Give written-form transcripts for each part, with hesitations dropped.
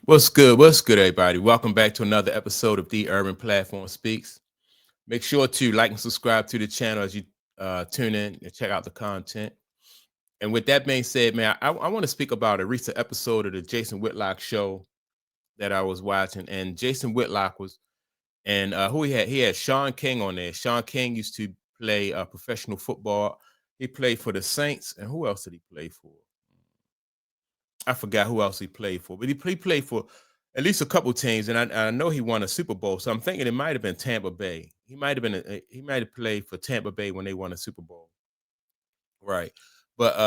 What's good? What's good, everybody? Welcome back to another episode of The Urban Platform Speaks. Make sure to like and subscribe to the channel as you tune in and check out the content. And with that being said, man, I want to speak about a recent episode of the Jason Whitlock show that I was watching. And Jason Whitlock was, and who he had? He had Sean King on there. Sean King used to play professional football. He played for the Saints. And who else did he play for? I forgot who else he played for, but he played for at least a couple teams, and I know he won a Super Bowl. So I'm thinking it might have been Tampa Bay. He might have played for Tampa Bay when they won a Super Bowl, right? But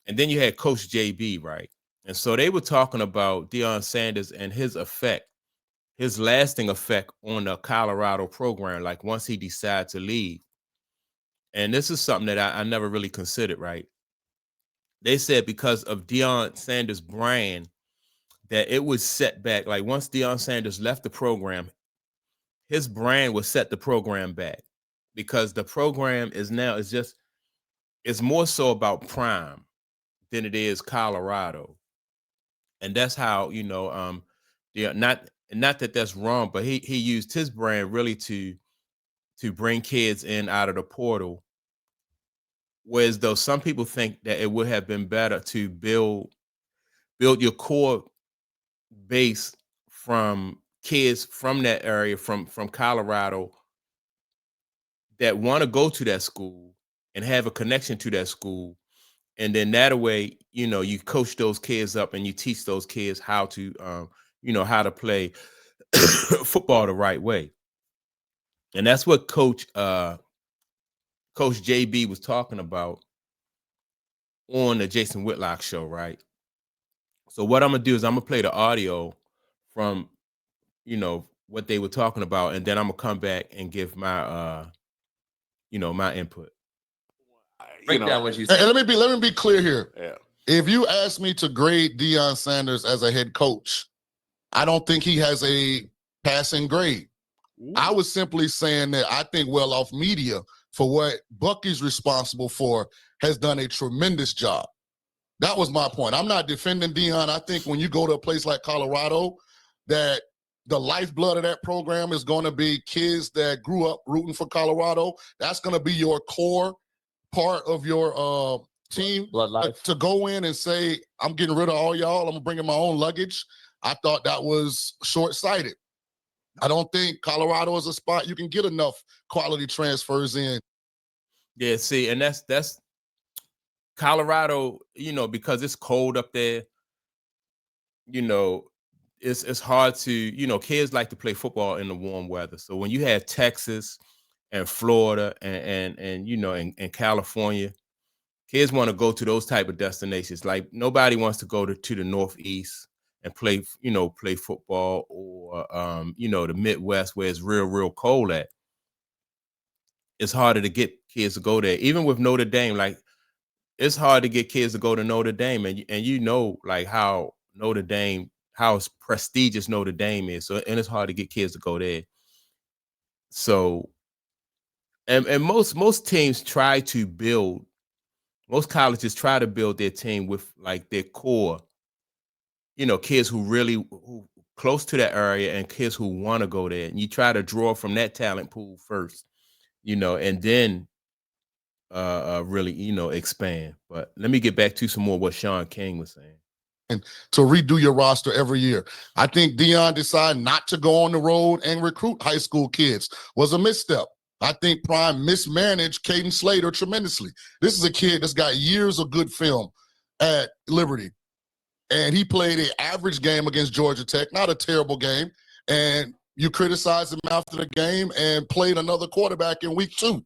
and then you had Coach JB, right? And so they were talking about Deion Sanders and his effect, his lasting effect on the Colorado program, like once he decided to leave. And this is something that I never really considered, right? They said because of Deion Sanders' brand that it would set back. Like once Deion Sanders left the program, his brand would set the program back because the program is now it's more so about Prime than it is Colorado, and that's how not that that's wrong, but he used his brand really to bring kids in out of the portal. Whereas though some people think that it would have been better to build your core base from kids from that area from Colorado that want to go to that school and have a connection to that school, and then that way you coach those kids up and you teach those kids how to how to play football the right way. And that's what Coach JB was talking about on the Jason Whitlock show, right? So what I'm gonna do is I'm gonna play the audio from what they were talking about, and then I'm gonna come back and give my my input. Break down what you And said. let me be clear here. Yeah. If you ask me to grade Deion Sanders as a head coach, I don't think he has a passing grade. I was simply saying that I think Well Off Media, for what Bucky's responsible for, has done a tremendous job. That was my point. I'm not defending Deion. I think when you go to a place like Colorado, that the lifeblood of that program is going to be kids that grew up rooting for Colorado. That's going to be your core part of your team. Blood life. To go in and say, I'm getting rid of all y'all, I'm bringing my own luggage, I thought that was short-sighted. I don't think Colorado is a spot you can get enough quality transfers in. Yeah, see, and that's Colorado, because it's cold up there, you know, it's hard to, kids like to play football in the warm weather. So when you have Texas and Florida and California, kids want to go to those type of destinations. Like nobody wants to go to the Northeast and play football, or the Midwest where it's real cold at. It's harder to get kids to go there. Even with Notre Dame, like it's hard to get kids to go to Notre Dame, and like how prestigious Notre Dame is. So, and it's hard to get kids to go there. So, and most teams try to build, most colleges try to build their team with like their core, kids who close to that area and kids who want to go there. And you try to draw from that talent pool first, and then really, expand. But let me get back to some more what Sean King was saying. And to redo your roster every year. I think Deion decided not to go on the road and recruit high school kids was a misstep. I think Prime mismanaged Caden Slater tremendously. This is a kid that's got years of good film at Liberty. And he played an average game against Georgia Tech, not a terrible game. And you criticized him after the game and played another quarterback in week 2.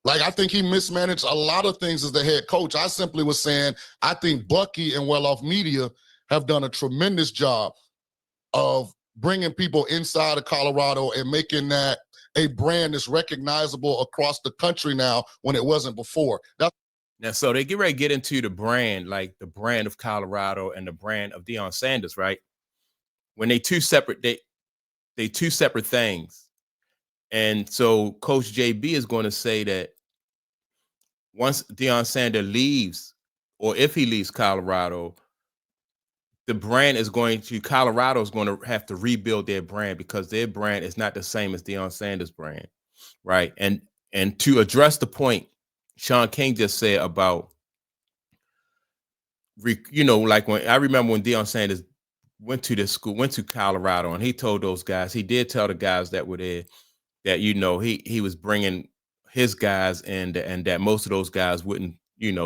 Like, I think he mismanaged a lot of things as the head coach. I simply was saying, I think Bucky and Well Off Media have done a tremendous job of bringing people inside of Colorado and making that a brand that's recognizable across the country now when it wasn't before. Now, so they get ready to get into the brand, like the brand of Colorado and the brand of Deion Sanders, right? When they two separate things. And so Coach JB is going to say that once Deion Sanders leaves, or if he leaves Colorado, the brand is Colorado is going to have to rebuild their brand because their brand is not the same as Deion Sanders' brand, right? And to address the point Sean King just said about, like when I remember when Deion Sanders went to Colorado, and he told those guys, he did tell the guys that were there that he was bringing his guys in, and that most of those guys wouldn't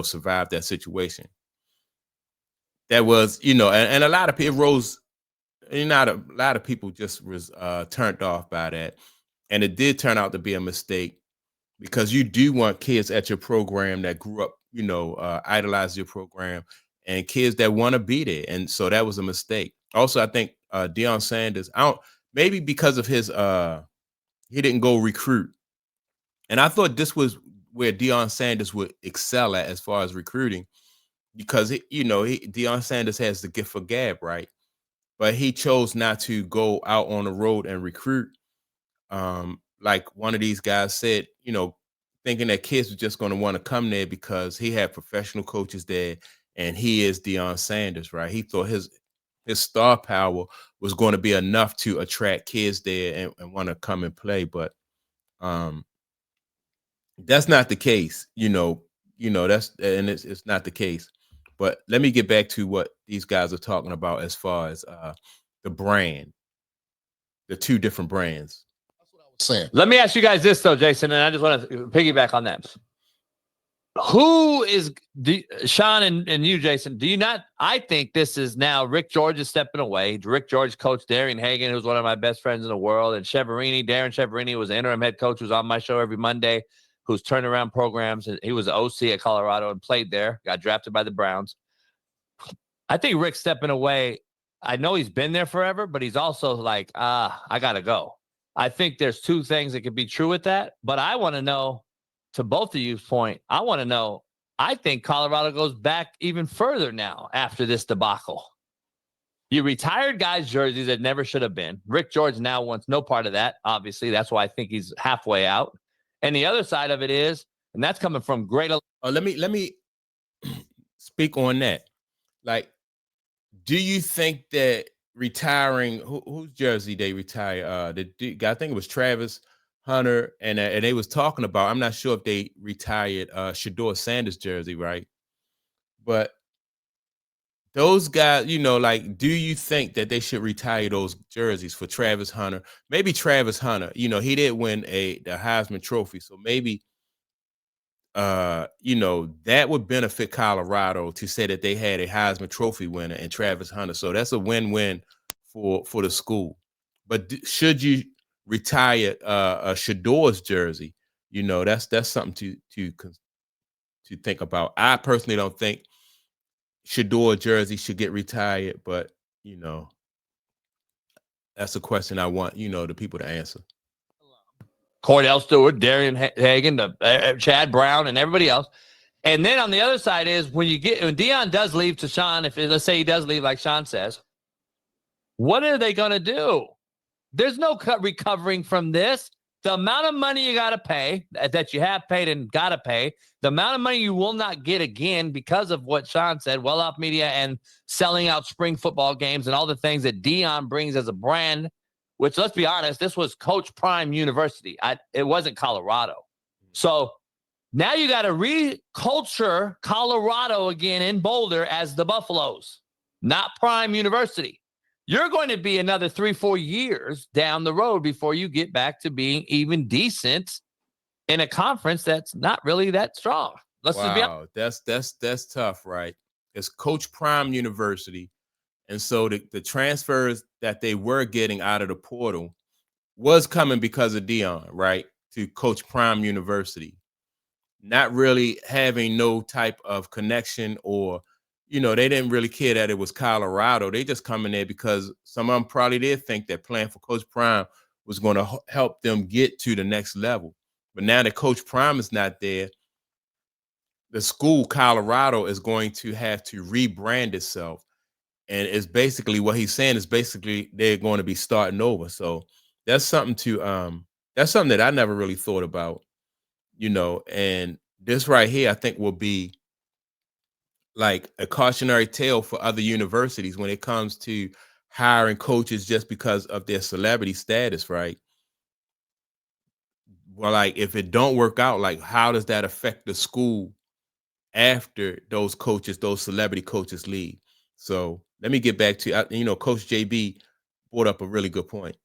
survive that situation. That was and a lot of people rose. Not a lot of people just was turned off by that, and it did turn out to be a mistake because you do want kids at your program that grew up, idolize your program, and kids that want to be there, and so that was a mistake. Also, I think Deion Sanders, maybe because of his he didn't go recruit, and I thought this was where Deion Sanders would excel at as far as recruiting, because Deion Sanders has the gift for gab, right? But he chose not to go out on the road and recruit. Like one of these guys said, thinking that kids were just going to want to come there because he had professional coaches there and he is Deion Sanders, right? He thought his star power was going to be enough to attract kids there and want to come and play. But that's not the case, it's not the case. But let me get back to what these guys are talking about as far as the brand, the two different brands. That's what I was saying. Let me ask you guys this, though, Jason, and I just want to piggyback on that. Who is Sean and you, Jason? Do you not? I think this is now Rick George is stepping away. Rick George coached Darian Hagan, who's one of my best friends in the world, and Darren Cheverini was the interim head coach, who's on my show every Monday, who's turned around programs. He was the OC at Colorado and played there, got drafted by the Browns. I think Rick's stepping away. I know he's been there forever, but he's also like, I got to go. I think there's two things that could be true with that, but I want to know, to both of you's point, I want to know, I think Colorado goes back even further now after this debacle. You retired guys' jerseys that never should have been. Rick George now wants no part of that, obviously. That's why I think he's halfway out. And the other side of it is, and that's coming from great. Let me speak on that. Like, do you think that retiring whose jersey they retire? I think it was Travis Hunter, and they was talking about. I'm not sure if they retired Shedeur Sanders' jersey, right? But those guys, do you think that they should retire those jerseys for Travis Hunter? Maybe Travis Hunter, he did win the Heisman Trophy, so maybe that would benefit Colorado to say that they had a Heisman Trophy winner and Travis Hunter. So that's a win-win for the school. But should you retire a Shedeur's jersey? That's something to think about. I personally don't think Shedeur jersey should get retired, but that's a question I want the people to answer. Cordell Stewart, Darian Hagan, Chad Brown, and everybody else. And then on the other side is when Deion does leave to Sean, let's say he does leave like Sean says, what are they going to do? There's no recovering from this. The amount of money you got to pay, that you have paid and got to pay, the amount of money you will not get again because of what Sean said, well-off media and selling out spring football games and all the things that Deion brings as a brand, which, let's be honest, this was Coach Prime University. It wasn't Colorado. So now you got to reculture Colorado again in Boulder as the Buffaloes, not Prime University. You're going to be another 3-4 years down the road before you get back to being even decent in a conference that's not really that strong. Let's just be honest. That's tough, right? It's Coach Prime University. And so the transfers that they were getting out of the portal was coming because of Deion, right? To Coach Prime University. Not really having no type of connection or, they didn't really care that it was Colorado. They just come in there because some of them probably did think that playing for Coach Prime was going to help them get to the next level. But now that Coach Prime is not there, the school, Colorado, is going to have to rebrand itself. And it's basically what he's saying is basically they're going to be starting over. So that's something that I never really thought about, and this right here, I think will be like a cautionary tale for other universities when it comes to hiring coaches just because of their celebrity status, right? Well, like if it don't work out, like how does that affect the school after those coaches, those celebrity coaches leave? So let me get back to Coach JB brought up a really good point.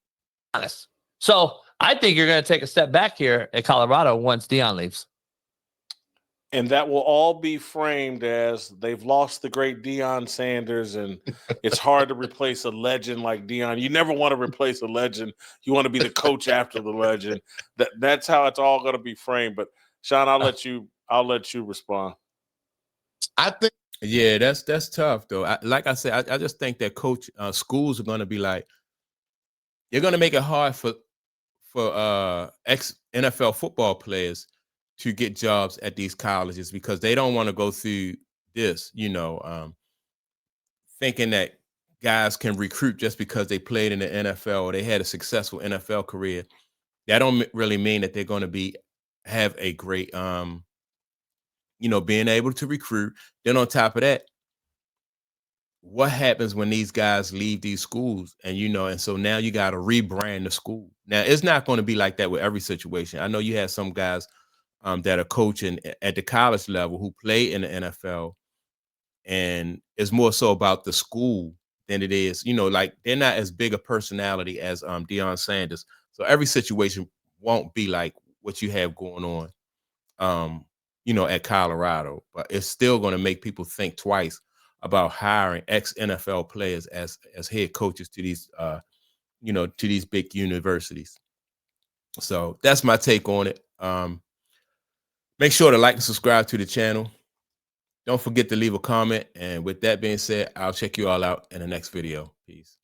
Honest. So I think you're going to take a step back here at Colorado once Deion leaves. And that will all be framed as they've lost the great Deion Sanders, and it's hard to replace a legend like Deion. You never want to replace a legend. You want to be the coach after the legend. That's how it's all going to be framed. But Sean, I'll let you respond. I think Yeah, that's tough though. Like I said, I just think that schools are going to be like, you're going to make it hard for ex NFL football players to get jobs at these colleges because they don't want to go through this, thinking that guys can recruit just because they played in the NFL or they had a successful NFL career. That don't really mean that they're going to have a great, being able to recruit. Then on top of that, what happens when these guys leave these schools and so now you got to rebrand the school. Now it's not going to be like that with every situation. I know you have some guys that are coaching at the college level who play in the NFL, and it's more so about the school than it is, like they're not as big a personality as Deion Sanders. So every situation won't be like what you have going on, at Colorado, but it's still going to make people think twice about hiring ex-NFL players as head coaches to these, to these big universities. So that's my take on it. Make sure to like and subscribe to the channel. Don't forget to leave a comment. And with that being said, I'll check you all out in the next video. Peace.